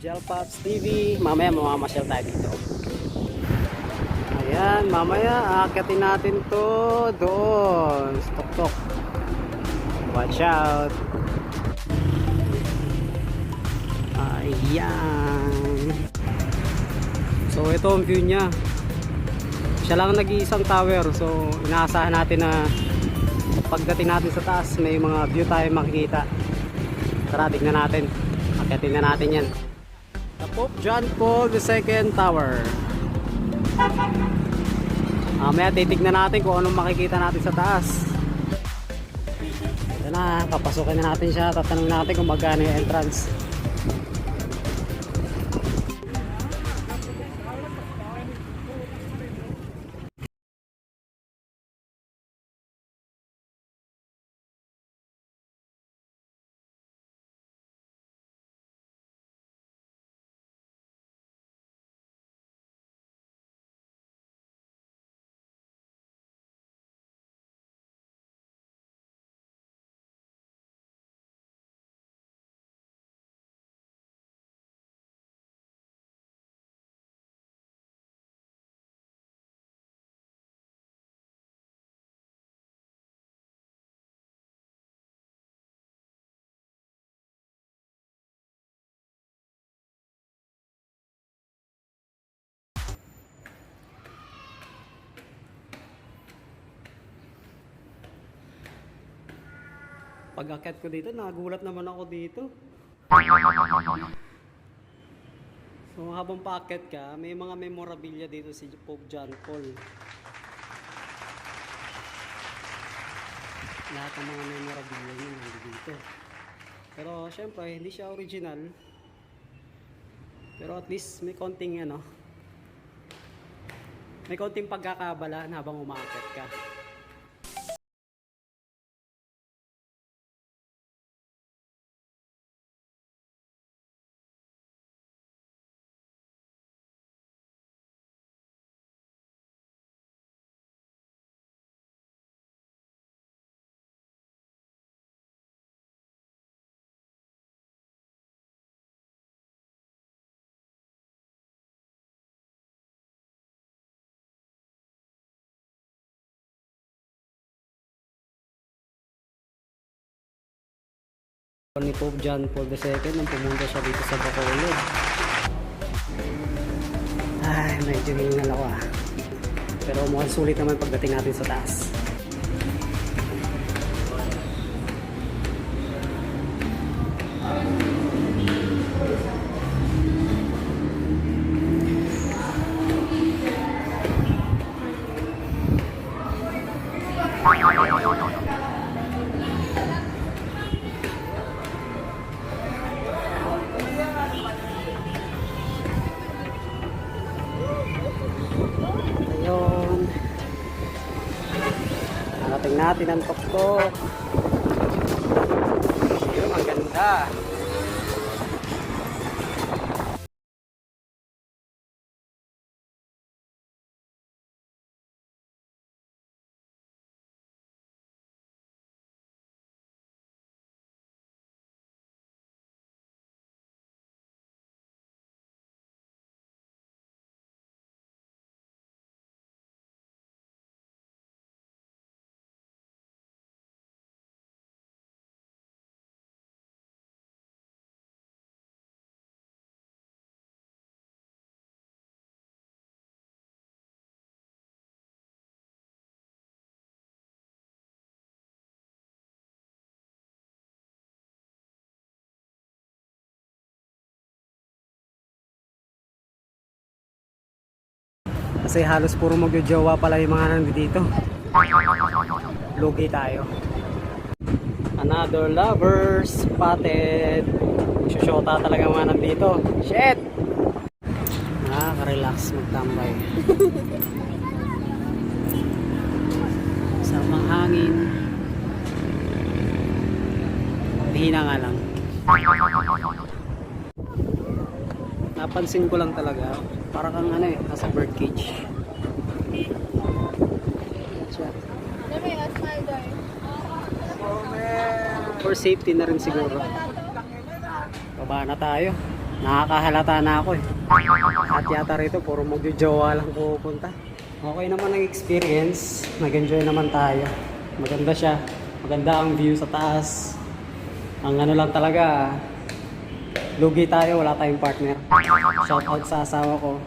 Jelpops TV. Mamaya mamamasyal tayo dito. Ayan, mamaya aakyatin natin to doon. Tok-tok. Watch out. Ayan. So ito ang view niya. Siya lang nag-iisang tower. So inaasahan natin na pagdating natin sa taas may mga view tayo makikita. Tara, tignan natin. Akyatin na natin yan. The Pope John Paul II Tower. Mamaya titignan natin kung anong makikita natin sa taas. Ito na, papasukin na natin siya. Tatanungin natin kung magkano yung entrance. Pag-akyat ko dito, nagulat naman ako dito. So habang paakyat ka, may mga memorabilia dito si Pope John Paul. Lahat ng mga memorabilia niya nandito dito. Pero syempre, hindi siya original. Pero at least may konting may konting pagkakabalaan habang umaakyat ka. Ni Pope John Paul II nung pumunta siya dito sa Bacolod. Ay, medyo hingal ako Pero mukhang sulit naman pagdating natin sa taas. Narating natin ang tok-tok. Yun, ang ganda. Kasi halos puro magjojowa pala yung mga nandito. Lugi tayo. Another lover spotted. Shoshota talaga mga nandito. Shit! Nakaka-relax magtambay. Samang hangin. Hina nga lang. Napansin ko lang talaga. Para kang nasa birdcage. For safety na rin siguro. Baba na tayo. Nakakahalata na ako eh. At yata rito, puro magjojowa lang pupunta. Okay naman ang experience. Nag-enjoy naman tayo. Maganda siya. Maganda ang view sa taas. Ang ano lang talaga, lugi tayo, wala tayong partner. Shout out sa asawa ko.